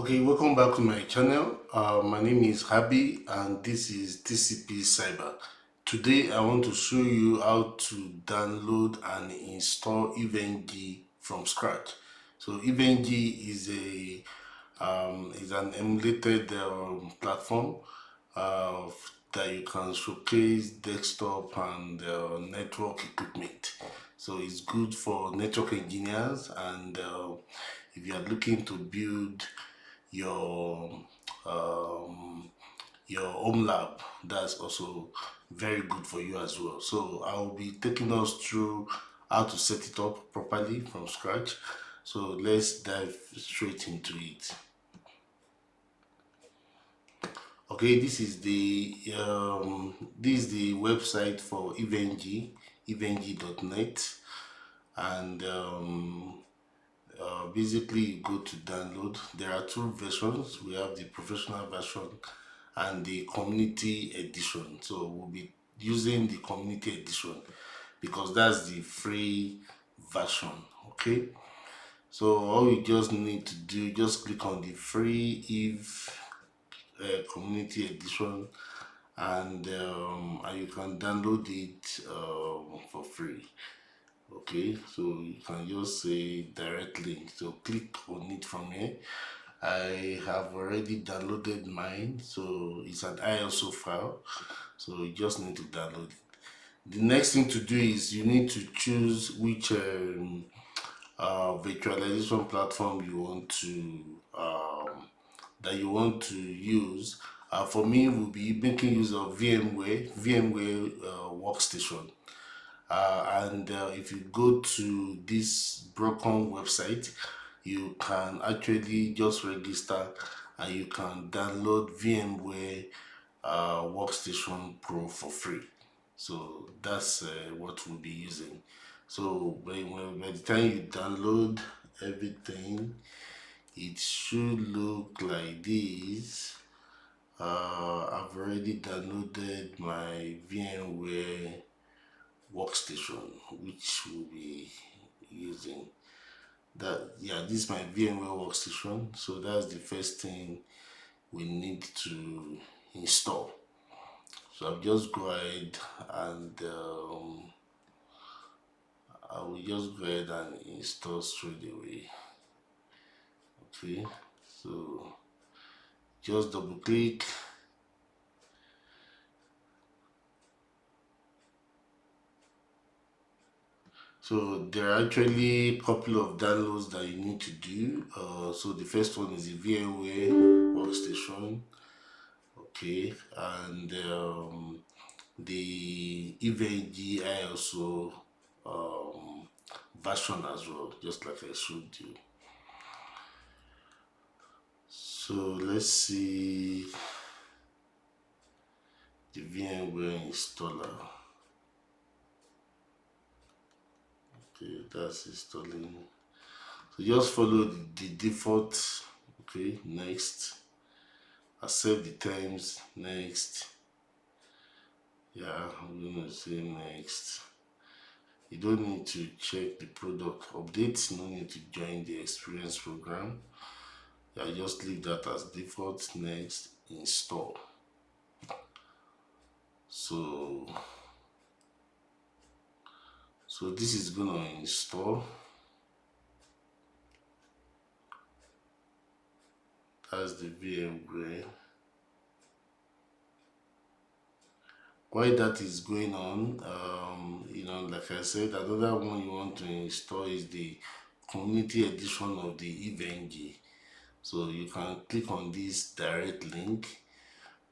Okay, welcome back to my channel. My name is Habi and this is TCP Cyber. Today I want to show you how to download and install EVNG from scratch. So EVNG is an emulated platform uh, that you can showcase desktop and network equipment. So it's good for network engineers and if you are looking to build your um, your home lab, that's also very good for you as well. So I'll be taking us through how to set it up properly from scratch. So let's dive straight into it. Okay, this is the website for EVNG, evng.net, and basically you go to download. There are two versions. We have the professional version and the community edition. So we'll be using the community edition because that's the free version. Okay, so all you just need to do, just click on the free if community edition, and you can download it for free. Okay, so you can just say direct link, so click on it from here. I have already downloaded mine, so it's an ISO file, so you just need to download it. The next thing to do is you need to choose which virtualization platform you want to use. For me, we'll be making use of VMware Workstation. And if you go to this broken website, you can actually just register and you can download VMware Workstation Pro for free. So that's what we'll be using. So by the time you download everything, it should look like this. I've already downloaded my VMware Workstation, which we'll be using. This is my VMware Workstation. So that's the first thing we need to install. So I'll just go ahead and I will just go ahead and install straight away. Okay, so just double click. So there are actually a couple of downloads that you need to do. So the first one is the VMware Workstation. Okay, and the EVNG also version as well, just like I showed you. So let's see the VMware installer. Okay, that's installing. So just follow the default. Okay, next. Accept the terms. Next. Yeah, I'm gonna say next. You don't need to check the product updates. No need to join the experience program. Yeah, just leave that as default. Next, install. So this is gonna install. That's the VMware. While that is going on, like I said, another one you want to install is the community edition of the EVNG. So you can click on this direct link.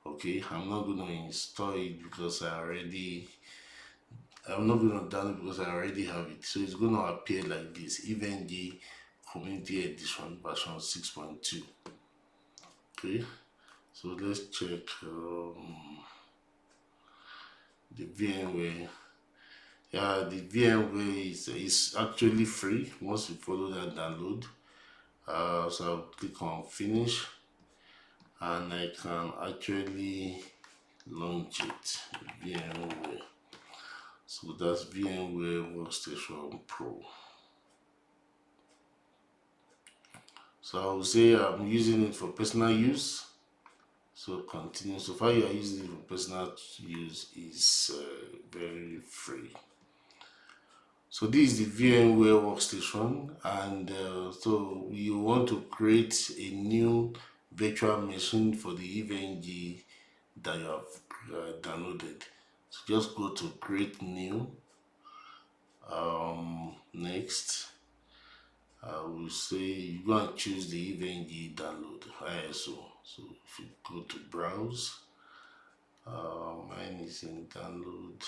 Okay, I'm not going to install it because I'm not going to download it because I already have it. So it's going to appear like this: EVNG Community Edition version 6.2. Okay, so let's check the VMware. Yeah, the VMware is actually free once you follow that download. So I'll click on finish and I can actually launch it. VMware. So that's VMware Workstation Pro. So I will say I'm using it for personal use. So continue. So far you are using it for personal use is very free. So this is the VMware workstation, and so you want to create a new virtual machine for the EVNG that you have downloaded. So just go to create new. Next, I will say you go and choose the EVNG download ISO. So if you go to browse, mine is in download.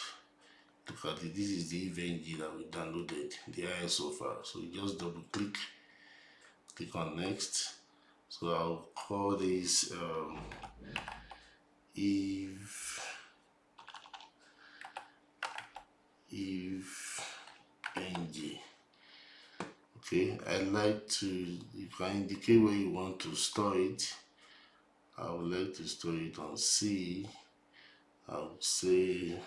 Look at it. This is the EVNG that we downloaded, the ISO file. So you just double click on next. So I'll call this EVNG. Okay, I like to, you can indicate where you want to store it. I would like to store it on C. I would say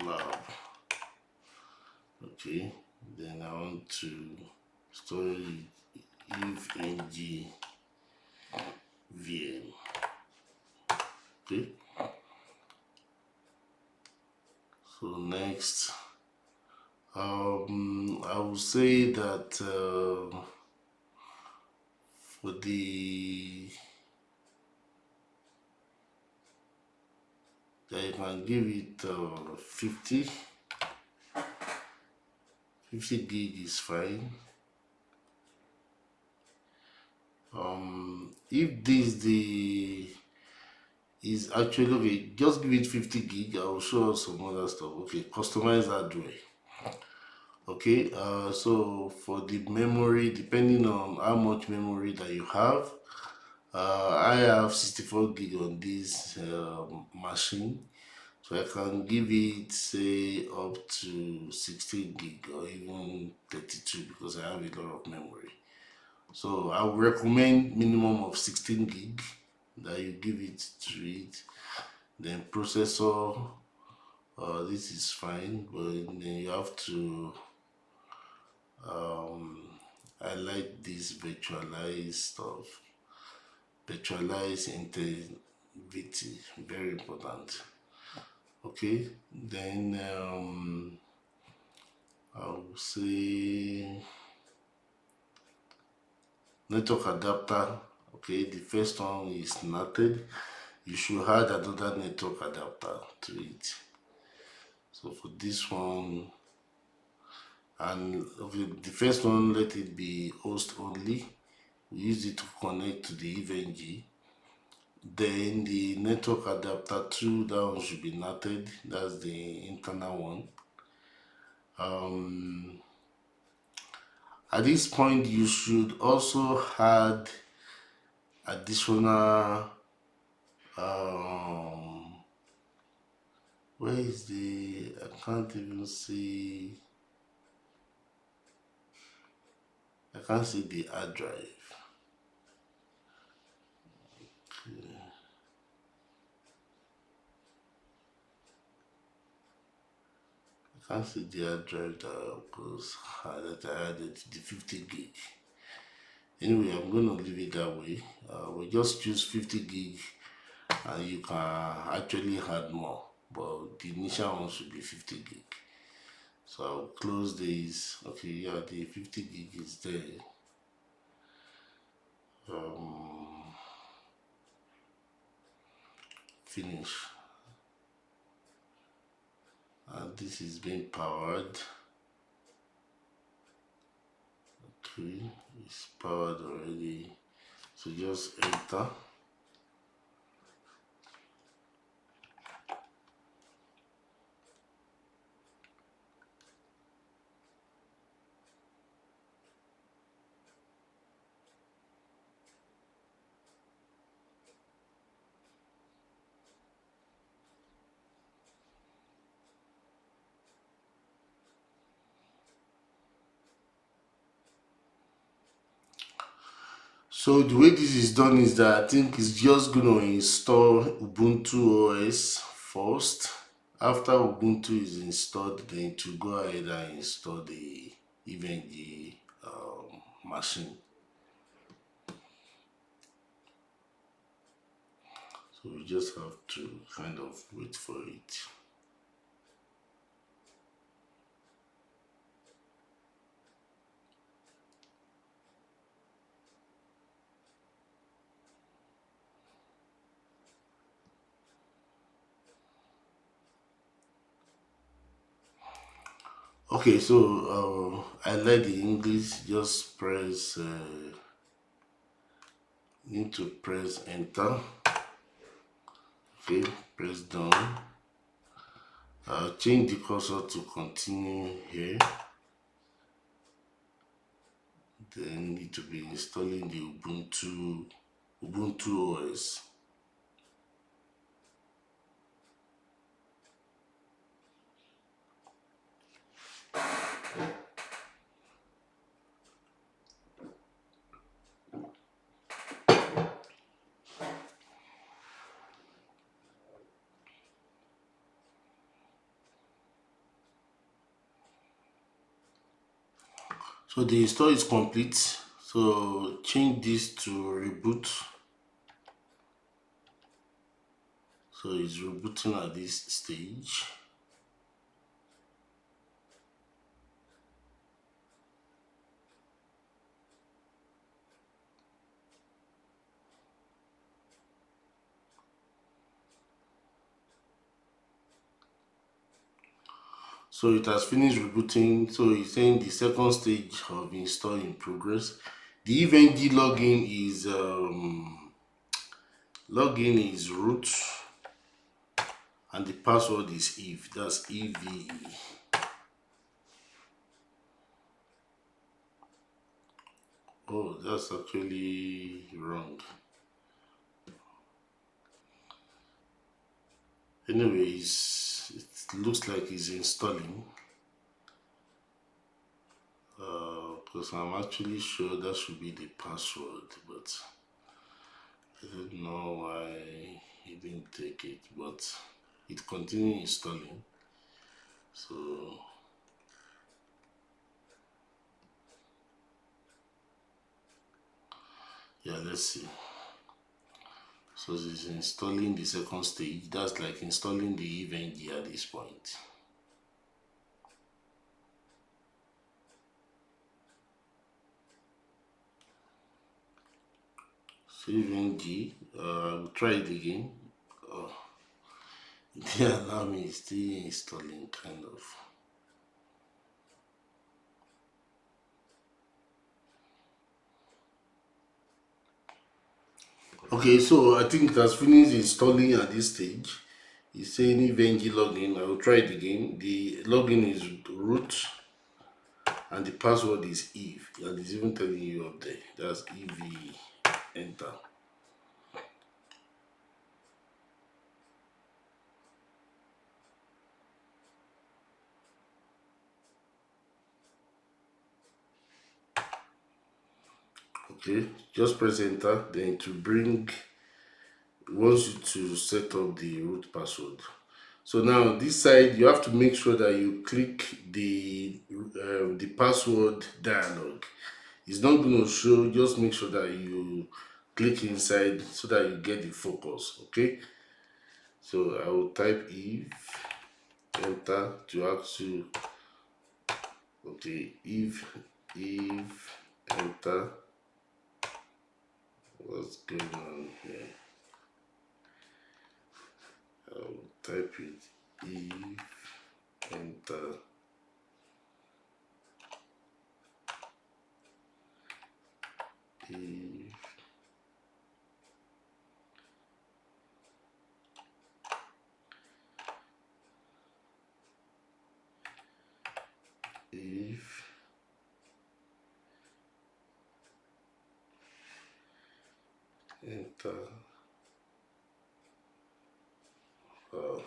lab. Okay, then I want to store it EVNG VM. Okay, so next, I will say that for the that you can give it 50 gig is fine. If this is actually okay, just give it 50 gig. I will show you some other stuff. Okay, customize hardware. Okay, so for the memory, depending on how much memory that you have, I have 64 gig on this machine, so I can give it say up to 16 gig or even 32 because I have a lot of memory. So I would recommend minimum of 16 gig that you give it to it. Then processor, this is fine, but then you have to I like this virtualized stuff. Virtualized integrity, very important. Okay, then I will say network adapter. Okay, the first one is NATed. You should add another network adapter to it. So for this one, and okay, the first one, let it be host only. We use it to connect to the EVNG. Then the network adapter 2, that one should be NATed. That's the internal one. At this point, you should also add additional where is the, I can't even see, I can't see the hard drive. Okay. I can't see the hard drive that I added, the 50 gig. Anyway, I'm going to leave it that way. We'll just choose 50 gig and you can actually add more, but the initial one should be 50 gig. So I'll close this. Okay, yeah, the 50 gig is there. Finish. And this is being powered. Okay, it's powered already. So just enter. So the way this is done is that I think it's just going to install Ubuntu OS first. After Ubuntu is installed, then to go ahead and install the EVNG machine. So we just have to kind of wait for it. Okay, so I like the English. Just press, need to press enter. Okay, press done. Change the cursor to continue here. Then need to be installing the Ubuntu OS. So the install is complete. So change this to reboot. So it's rebooting at this stage. So it has finished rebooting. So it's saying the second stage of install in progress. The EVNG login is root, and the password is Eve. That's EVE. Oh, that's actually wrong. Anyways, it looks like it's installing. Because I'm actually sure that should be the password, but I don't know why he didn't take it, but it continued installing. So yeah, let's see. So it's installing the second stage. That's like installing the EVNG at this point. So EVNG, I'll try it again. Oh, the alarm is still installing, kind of. Okay, so I think it has finished installing at this stage. It's saying EVNG login. I will try it again. The login is root and the password is Eve. And it's even telling you up there. That's EV. Enter. Okay, just press enter. Then to bring, wants you to set up the root password. So now this side, you have to make sure that you click the password dialog. It's not going to show. Just make sure that you click inside so that you get the focus. Okay. So I will type Eve, enter to actually. Okay, Eve, enter. What's going on here? I'll type it Eve, enter. Eve, Eve, enter. Oh.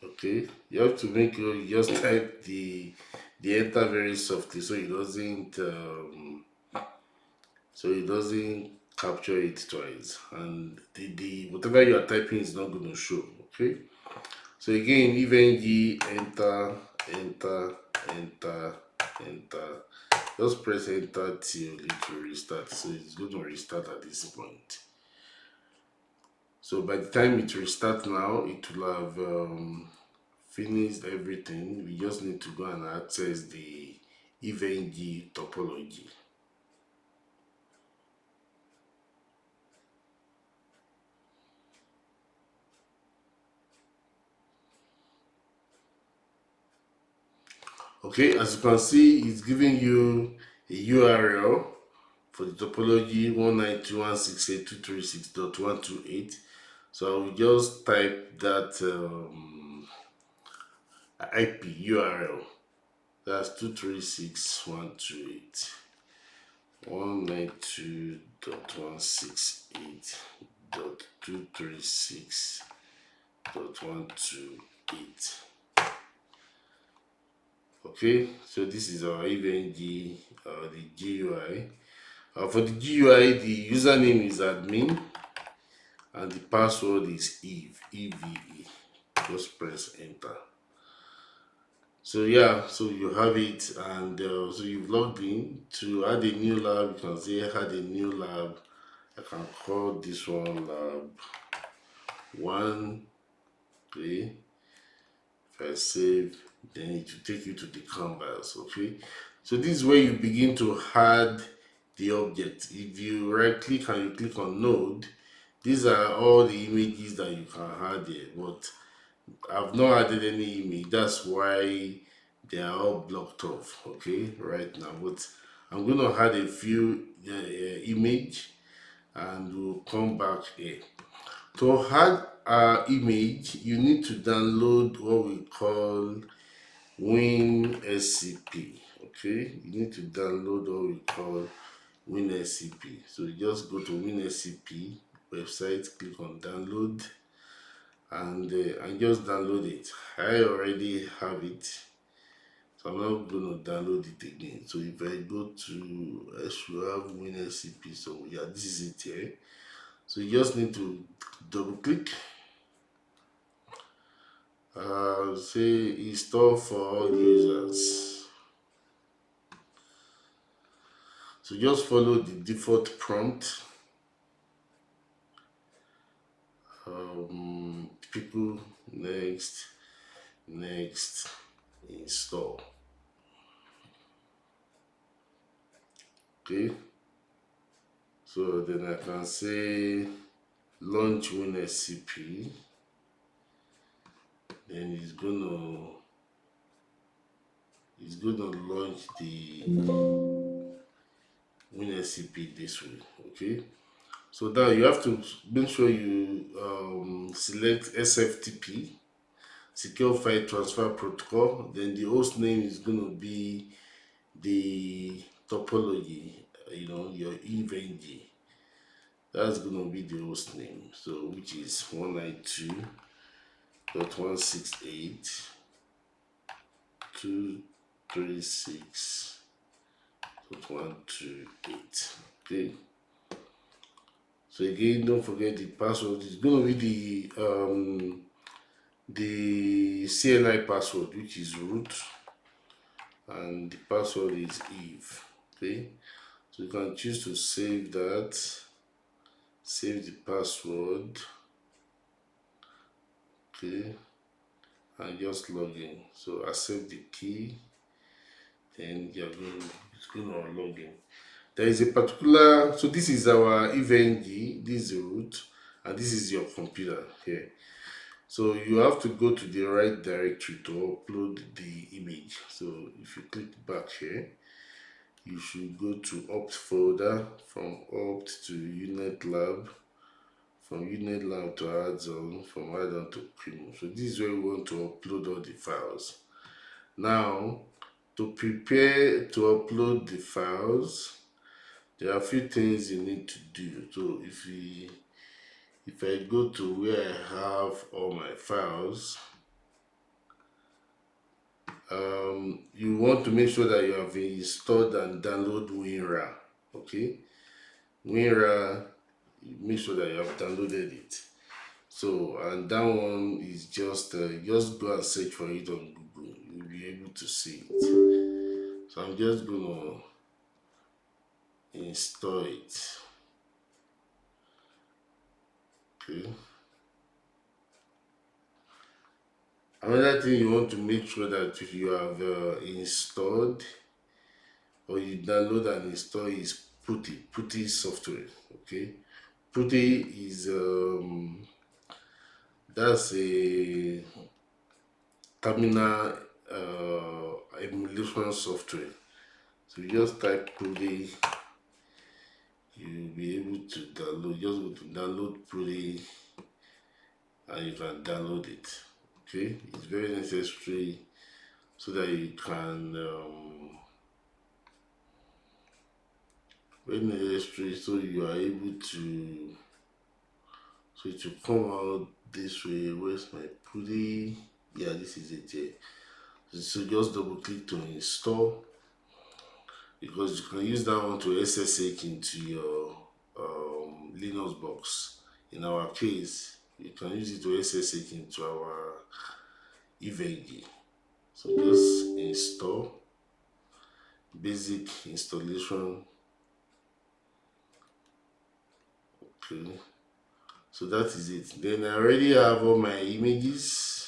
Okay, you have to make sure you just type the enter very softly so it doesn't capture it twice, and the whatever you are typing is not going to show. Okay, so again, evng enter, enter, enter, enter. Just press enter till it will restart. So it's going to restart at this point. So by the time it restarts now, it will have finished everything. We just need to go and access the evng topology. Okay, as you can see, it's giving you a URL for the topology 192.168.236.128. So I will just type that IP URL. That's 236.128.192.168.236.128. Okay, so this is our EVNG, the GUI. For the GUI, the username is admin and the password is Eve, EVE. Just press enter. So yeah, so you have it, and so you've logged in. To add a new lab, you can say add a new lab. I can call this one lab 1. Okay, if I save, then it will take you to the canvas. Okay, so this is where you begin to add the object. If you right click and you click on node, these are all the images that you can add here, but I've not added any image. That's why they are all blocked off. Okay, right now, but I'm going to add a few image, and we'll come back here. To add our image, you need to download what we call WinSCP. Okay, you need to download what we call WinSCP. So you just go to WinSCP website, click on download, and just download it. I already have it, so I'm not going to download it again. So if I go to, I should have WinSCP. So yeah, this is it here. So you just need to double click, say install for all users. So just follow the default prompt. People, next, next, install. Okay, so then I can say launch WinSCP. Then it's gonna launch the WinSCP this way. Okay, so now you have to make sure you select SFTP, Secure File Transfer Protocol. Then the host name is gonna be the topology, your EVNG. That's gonna be the host name. So which is 192.168.236.128. Okay. So again, don't forget the password. It's gonna be the CLI password, which is root, and the password is Eve. Okay. So you can choose to save that, save the password. Okay, and just log in. So accept the key, then it's going to log in. There is a particular, so this is our EVNG, this is the root, and this is your computer here. So you have to go to the right directory to upload the image. So if you click back here, you should go to opt folder, from opt to unit lab, from unit lab to add-on, from add-on to Primo. So this is where we want to upload all the files. Now, to prepare to upload the files, there are a few things you need to do. So if I go to where I have all my files, you want to make sure that you have installed and download WinRAR. Okay, WinRAR, you make sure that you have downloaded it. So, and that one is just go and search for it on Google. You'll be able to see it. So I'm just gonna install it. Okay. Another thing you want to make sure that you have installed or you download and install is Putty software. Okay. Putty is that's a terminal emulation software. So you just type Putty, you'll be able to download. Just go to download Putty and you can download it. Okay, it's very necessary so that you can very necessary so you are able to so it will come out this way. Where's my Putty? Yeah, this is it here. So just double click to install, because you can use that one to SSH into your Linux box. In our case, you can use it to SSH into our EVG. So just install, basic installation. Okay, so that is it. Then I already have all my images.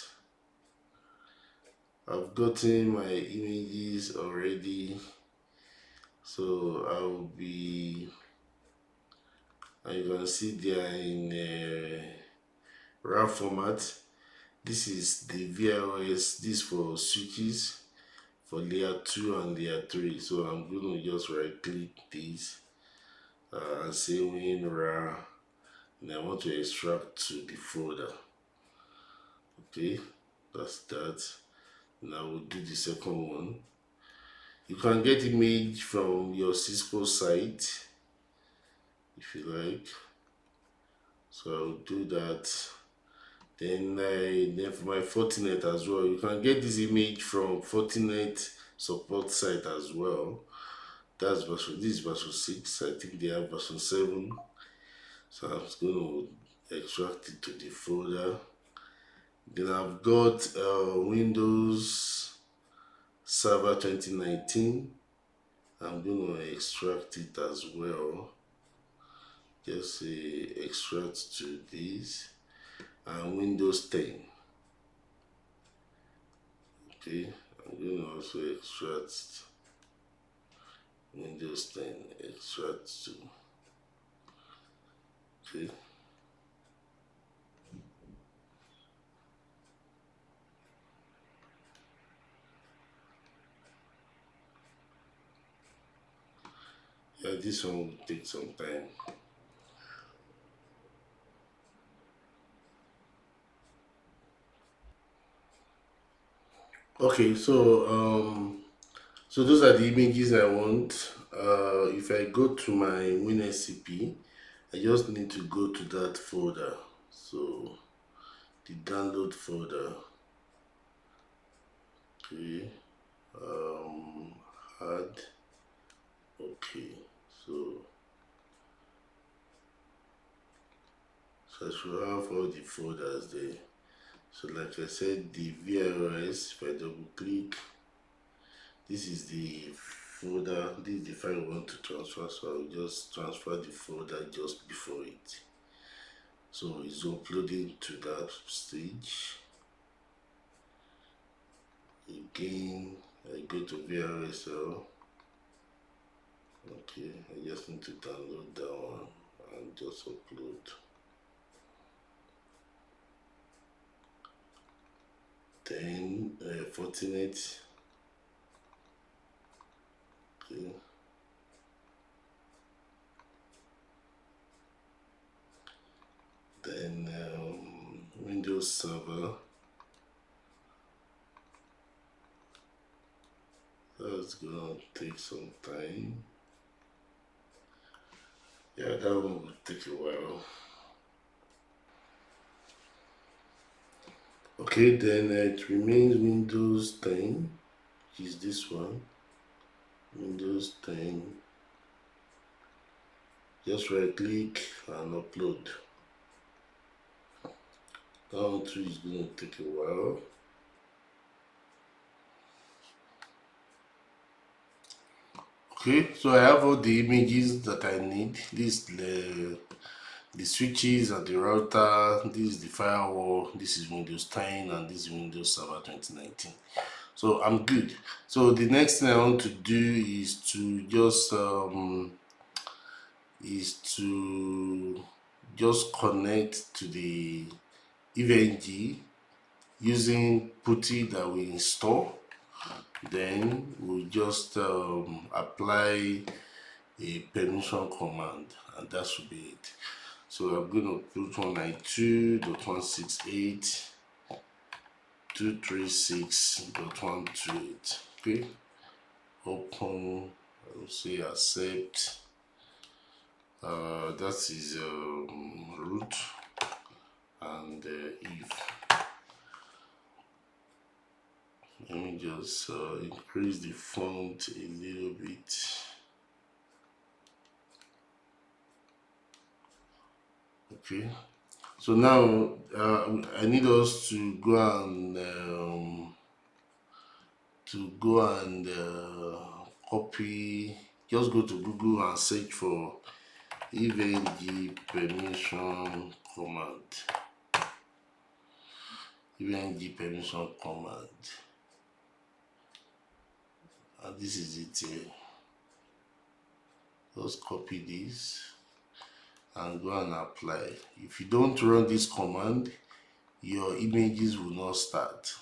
I've gotten my images already, so I'll be, and you can see they are in RAW format. This is the VLS, this for switches for layer 2 and layer 3. So I'm going to just right click this and say WinRAR, and I want to extract to the folder. Okay, that's that. Now we'll do the second one. You can get image from your Cisco site if you like. So I'll do that. Then for my Fortinet as well, you can get this image from Fortinet support site as well. That's version, this is version 6. I think they have version 7. So I'm just going to extract it to the folder. Then I've got Windows Server 2019. I'm going to extract it as well. Just say extract to this, and Windows 10. Okay, I'm going to also extract Windows 10, extract to. Okay. Yeah, this one will take some time. Okay, so those are the images I want. If I go to my WinSCP, I just need to go to that folder. So the download folder. Okay. Add. Okay. So I should have all the folders there. So like I said, the VLS, if I double click, this is the folder, this is the file I want to transfer, so I'll just transfer the folder just before it. So it's uploading to that stage. Again, I go to VRSL. Okay, I just need to download that one and just upload. Then Fortinet. Okay. Then Windows Server. That's gonna take some time. Yeah, that one will take a while. Okay, then it remains Windows 10, which is this one. Windows 10. Just right click and upload. That one too is going to take a while. Okay, so I have all the images that I need. This the switches and the router, this is the firewall, this is Windows 10, and this is Windows Server 2019. So I'm good. So the next thing I want to do is to just connect to the EVNG using PuTTY that we install. Then we'll just apply a permission command, and that should be it. So I'm going to put 192.168.236.128. Okay, open. I'll say accept. That is root and if. Let me just increase the font a little bit. Okay, so now I need us to go and copy. Just go to Google and search for EVNG permission command. EVNG permission command, and this is it here. Just copy this and go and apply. If you don't run this command, your images will not start.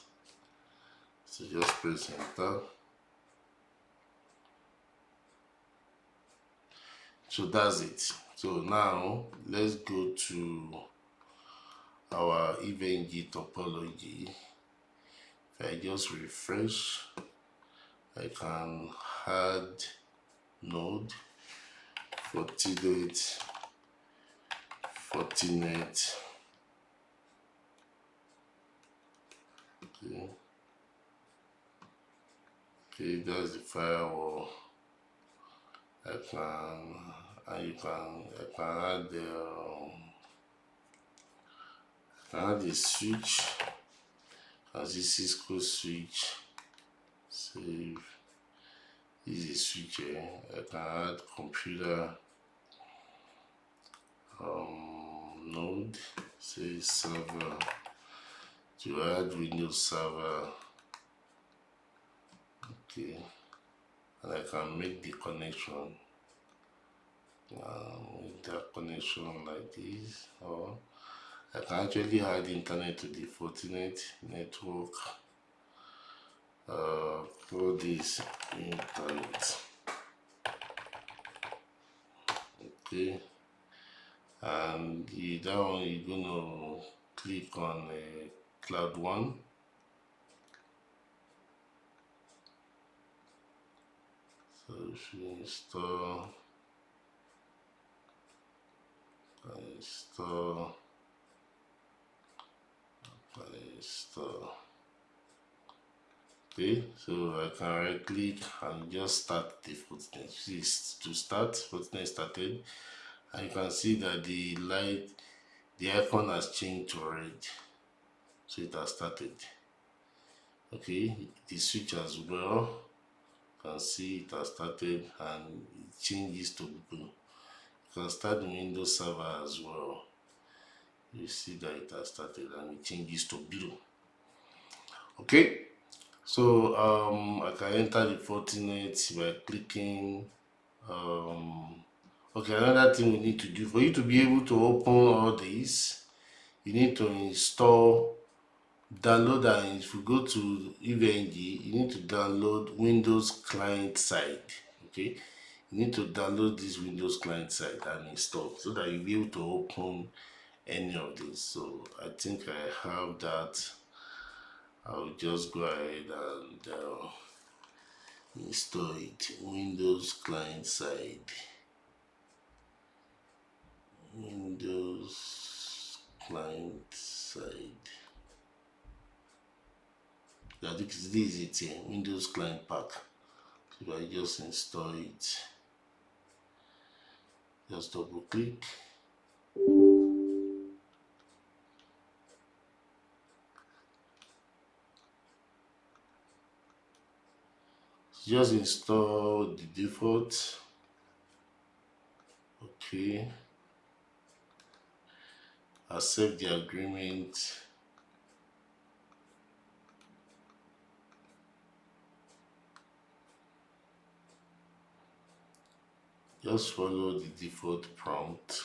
So just press enter. So that's it. So now let's go to our EVNG topology. If I just refresh, I can add node, Fortinet, okay, that's the firewall. I can add the switch as a Cisco switch. Save. This is a switch here. I can add computer node, say server, to add Windows Server. Okay, and I can make the connection. Make that connection like this, or I can actually add internet to the Fortinet network. Call this internet. Okay, and that one you're gonna click on Cloud One. So if you install okay, so I can right click and just start the Fortinet. To start, Fortinet started, and you can see that the icon has changed to red, so it has started. Okay, the switch as well, you can see it has started and it changes to blue. You can start the Windows Server as well. You see that it has started and it changes to blue. Okay, so I can enter the Fortinet by clicking. Okay, another thing we need to do for you to be able to open all these, you need to download, and if you go to EVNG, you need to download Windows client side. Okay, you need to download this Windows client side and install so that you'll be able to open any of these. So I think I have that. I'll just go ahead and install it. Windows client side. Windows client side. I think this is it here. Windows client pack. So I just install it. Just double click. Just install the default. Okay. Accept the agreement. Just follow the default prompt.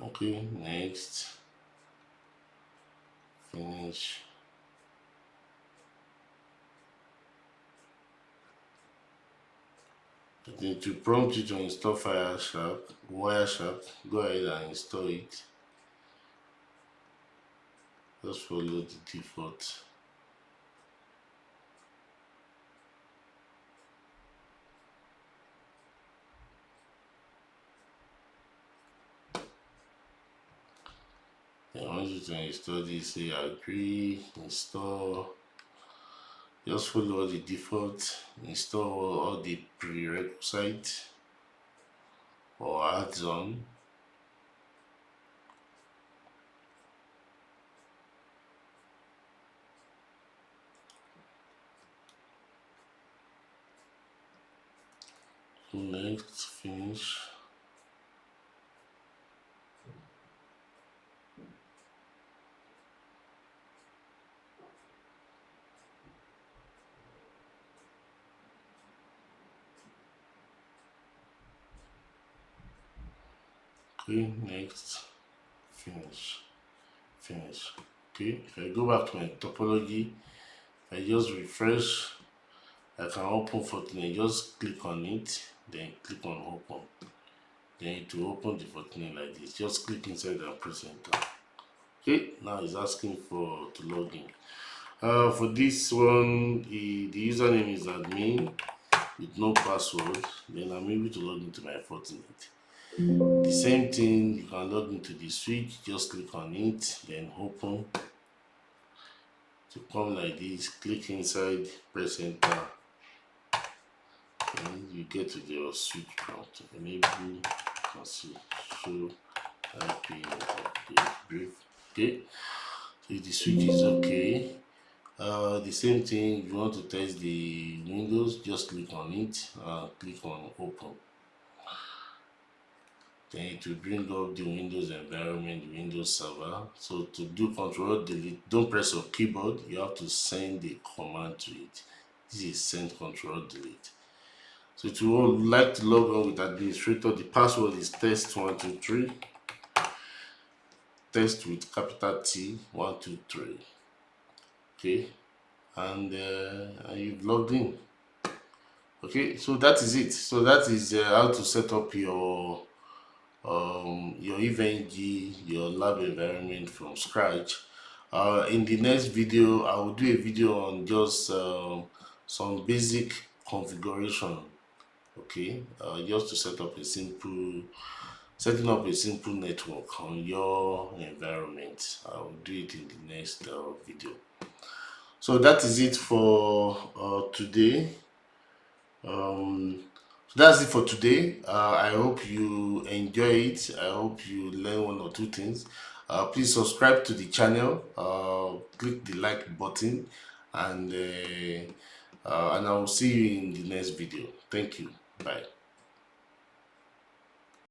Okay, next. Finish. Then to prompt you to install Wireshark, go ahead and install it. Just follow the default. Then once you to install this, say agree, install. Just follow the default, install all the prerequisites or add-on. Next, finish. Okay, next, finish. Okay, if I go back to my topology, if I just refresh, I can open Fortinet. Just click on it, then click on open. Then it will open the Fortinet like this. Just click inside and press enter. Okay, now it's asking to log in. For this one, the username is admin with no password. Then I'm able to log into my Fortinet. The same thing, you can log into the switch. Just click on it, then open. To come like this, click inside, press enter, and you get to your switch prompt. Enable, cancel, show IP update brief. Okay, so the switch is okay. The same thing, if you want to test the Windows, just click on it and click on open. Then it will bring up the Windows environment, the Windows server. So to do Control Delete, don't press your keyboard, you have to send the command to it. This is send Control Delete. So if you would like to log on with administrator, the password is test123, test with capital T 123. Okay, and you've logged in. Okay, so that is it. So that is how to set up your EVE-NG, your lab environment from scratch. In the next video, I will do a video on just some basic configuration. Okay, just to setting up a simple network on your environment. I will do it in the next video. So that is it for today. So that's it for today. I hope you enjoy it. I hope you learn one or two things. Please subscribe to the channel, click the like button, and I will see you in the next video. Thank you. Bye.